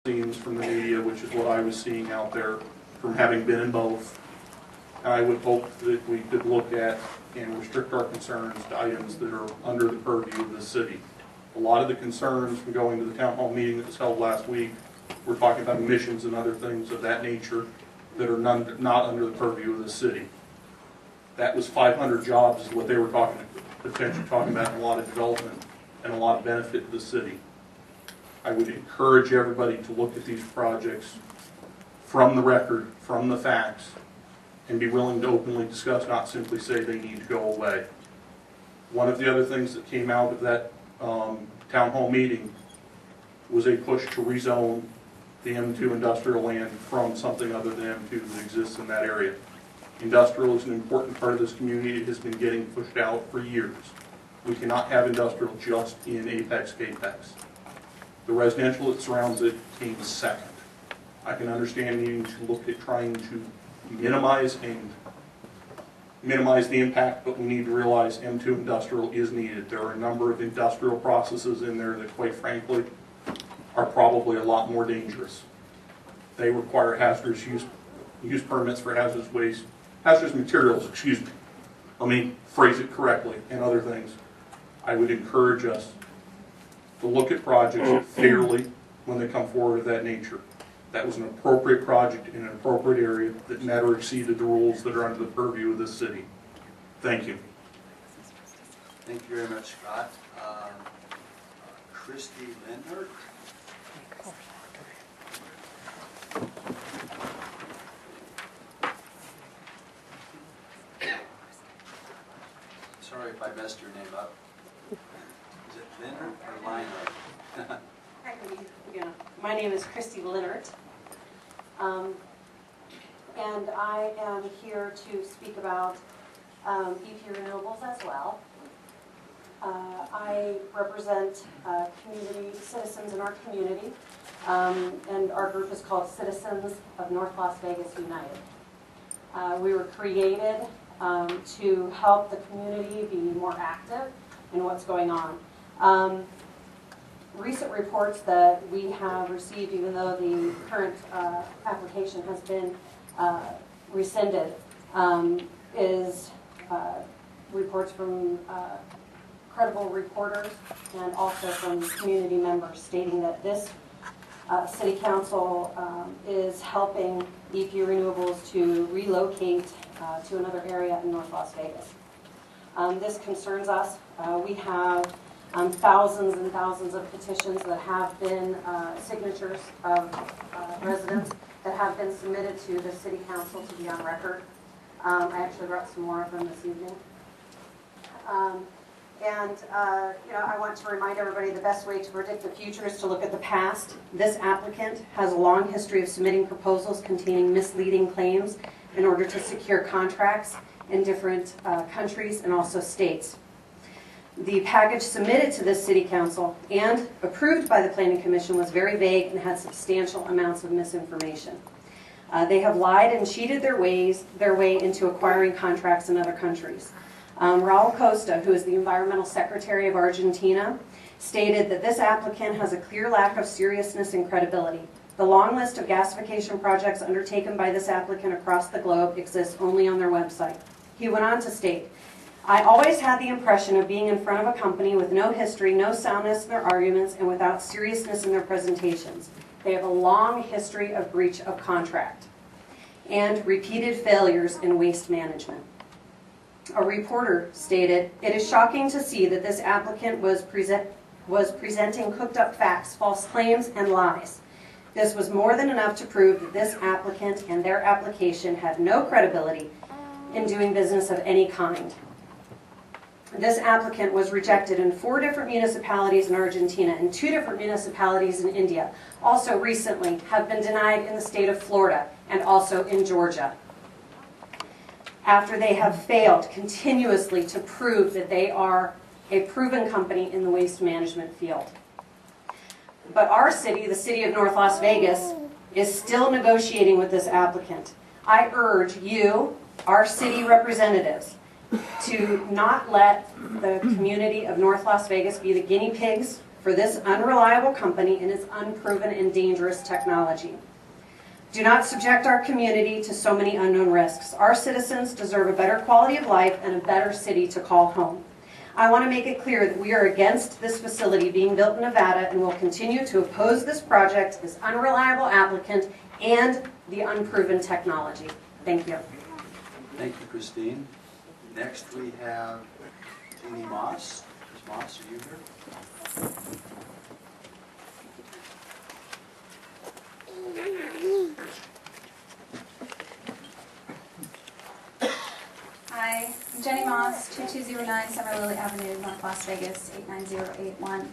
scenes from the media, which is what I was seeing out there from having been in both. I would hope that we could look at and restrict our concerns to items that are under the purview of the city. A lot of the concerns from going to the town hall meeting that was held last week, we're talking about emissions and other things of that nature that are not under the purview of the city. That was 500 jobs is what they were potentially talking about, and a lot of development and a lot of benefit to the city. I would encourage everybody to look at these projects from the record, from the facts, and be willing to openly discuss, not simply say they need to go away. One of the other things that came out of that town hall meeting was a push to rezone the M2 industrial land from something other than M2 that exists in that area. Industrial is an important part of this community. It has been getting pushed out for years. We cannot have industrial just in Apex, Capex. The residential that surrounds it came second. I can understand needing to look at trying to minimize the impact, but we need to realize M2 industrial is needed. There are a number of industrial processes in there that, quite frankly, are probably a lot more dangerous. They require hazardous use permits for hazardous materials, excuse me. Let me phrase it correctly, and other things. I would encourage us to look at projects fairly when they come forward of that nature. That was an appropriate project in an appropriate area that met or exceeded the rules that are under the purview of this city. Thank you. Thank you very much, Scott. Christy Lindert. Sorry if I messed your name up. Is it Lindert or Leinert? Yeah. My name is Christy Lindert, and I am here to speak about EP Renewables as well. I represent community citizens in our community, and our group is called Citizens of North Las Vegas United. We were created to help the community be more active in what's going on. Recent reports that we have received, even though the current application has been rescinded, is reports from credible reporters and also from community members stating that this City Council is helping EP Renewables to relocate to another area in North Las Vegas. This concerns us. We have thousands and thousands of petitions that have been signatures of residents that have been submitted to the City Council to be on record. I actually brought some more of them this evening. I want to remind everybody the best way to predict the future is to look at the past. This applicant has a long history of submitting proposals containing misleading claims in order to secure contracts in different countries and also states. The package submitted to this City Council and approved by the Planning Commission was very vague and had substantial amounts of misinformation. They have lied and cheated their way into acquiring contracts in other countries. Raul Costa, who is the Environmental Secretary of Argentina, stated that this applicant has a clear lack of seriousness and credibility. The long list of gasification projects undertaken by this applicant across the globe exists only on their website. He went on to state, I always had the impression of being in front of a company with no history, no soundness in their arguments, and without seriousness in their presentations. They have a long history of breach of contract and repeated failures in waste management. A reporter stated, it is shocking to see that this applicant was presenting cooked up facts, false claims, and lies. This was more than enough to prove that this applicant and their application had no credibility in doing business of any kind. This applicant was rejected in 4 different municipalities in Argentina and 2 different municipalities in India. Also recently have been denied in the state of Florida and also in Georgia, after they have failed continuously to prove that they are a proven company in the waste management field. But our city, the city of North Las Vegas, is still negotiating with this applicant. I urge you, our city representatives, to not let the community of North Las Vegas be the guinea pigs for this unreliable company and its unproven and dangerous technology. Do not subject our community to so many unknown risks. Our citizens deserve a better quality of life and a better city to call home. I want to make it clear that we are against this facility being built in Nevada and will continue to oppose this project, this unreliable applicant, and the unproven technology. Thank you. Thank you, Christine. Next, we have Jeannie Moss. Ms. Moss, are you here? Hi, I'm Jenny Moss, 2209 Summer Lily Avenue, North Las Vegas, 89081.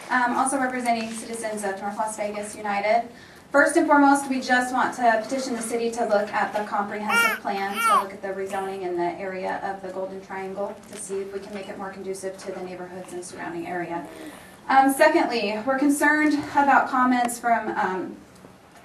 Also representing citizens of North Las Vegas United. First and foremost, we just want to petition the city to look at the comprehensive plan, to look at the rezoning in the area of the Golden Triangle, to see if we can make it more conducive to the neighborhoods and surrounding area. Secondly, we're concerned about comments from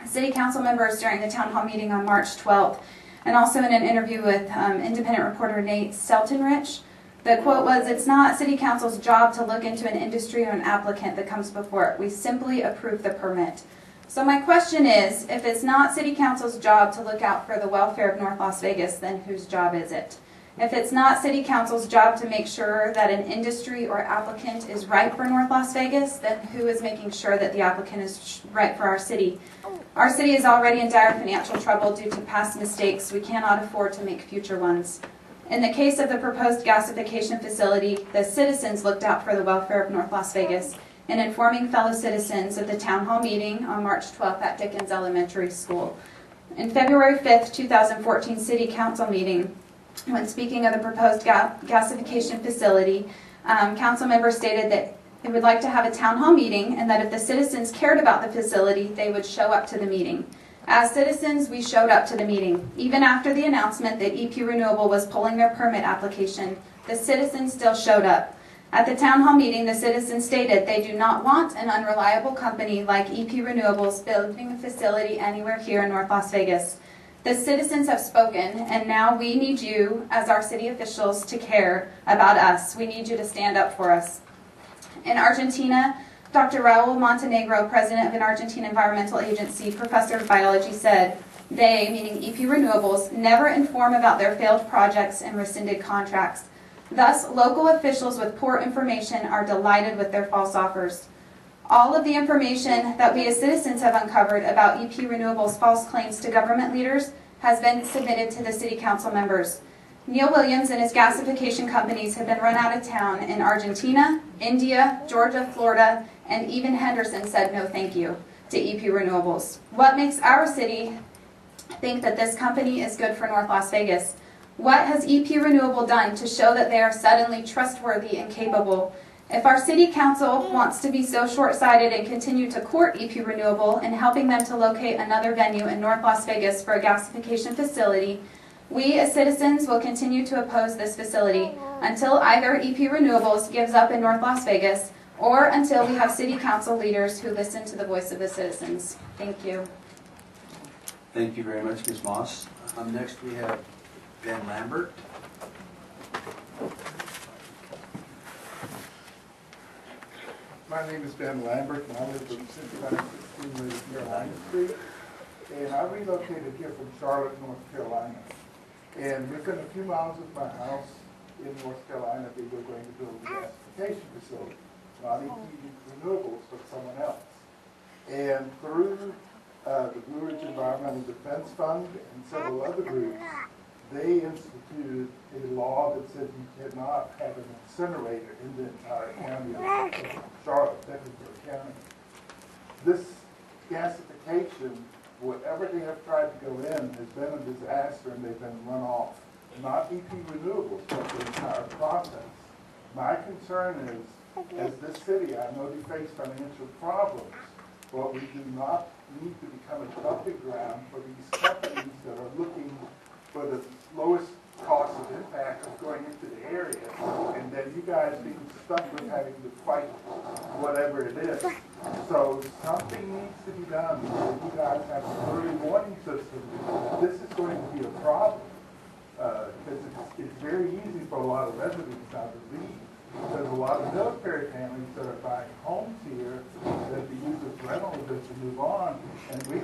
city council members during the town hall meeting on March 12th, and also in an interview with independent reporter Nate Steltenrich. The quote was, "It's not city council's job to look into an industry or an applicant that comes before it. We simply approve the permit." So my question is, if it's not city council's job to look out for the welfare of North Las Vegas, then whose job is it? If it's not city council's job to make sure that an industry or applicant is right for North Las Vegas, then who is making sure that the applicant is right for our city? Our city is already in dire financial trouble due to past mistakes. We cannot afford to make future ones. In the case of the proposed gasification facility, the citizens looked out for the welfare of North Las Vegas in informing fellow citizens of the town hall meeting on March 12th at Dickens Elementary School. In February 5th, 2014 City Council meeting, when speaking of the proposed gasification facility, council members stated that they would like to have a town hall meeting and that if the citizens cared about the facility, they would show up to the meeting. As citizens, we showed up to the meeting. Even after the announcement that EP Renewable was pulling their permit application, the citizens still showed up. At the town hall meeting, the citizens stated they do not want an unreliable company like EP Renewables building a facility anywhere here in North Las Vegas. The citizens have spoken, and now we need you, as our city officials, to care about us. We need you to stand up for us. In Argentina, Dr. Raul Montenegro, president of an Argentine environmental agency, professor of biology, said, "They, meaning EP Renewables, never inform about their failed projects and rescinded contracts. Thus, local officials with poor information are delighted with their false offers." All of the information that we as citizens have uncovered about EP Renewables' false claims to government leaders has been submitted to the city council members. Neil Williams and his gasification companies have been run out of town in Argentina, India, Georgia, Florida, and even Henderson said no thank you to EP Renewables. What makes our city think that this company is good for North Las Vegas? What has EP Renewable done to show that they are suddenly trustworthy and capable? If our city council wants to be so short-sighted and continue to court EP Renewable in helping them to locate another venue in North Las Vegas for a gasification facility, we as citizens will continue to oppose this facility until either EP Renewables gives up in North Las Vegas or until we have city council leaders who listen to the voice of the citizens. Thank you. Thank you very much, Ms. Moss. Next, we have Ben Lambert. My name is Ben Lambert, and I live in Citazen, Carolina Street. And I relocated here from Charlotte, North Carolina. And within a few miles of my house in North Carolina, they were going to build a gasification facility, not EP Renewables, but someone else. And through the Blue Ridge Environmental Defense Fund and several other groups, they instituted a law that said you cannot have an incinerator in the entire county of Charlotte, Mecklenburg County. This gasification, whatever they have tried to go in, has been a disaster and they've been run off. Not EP Renewables, but the entire process. My concern is, as this city, I know they face financial problems, but we do not need to become a dumping ground for these companies that are looking for the lowest cost of impact of going into the area, and then you guys being stuck with having to fight whatever it is. So something needs to be done. You guys have an early warning system. This is going to be a problem because it's very easy for a lot of residents now to leave There's a lot of military families that are buying homes here that they use as rentals as to move on, and we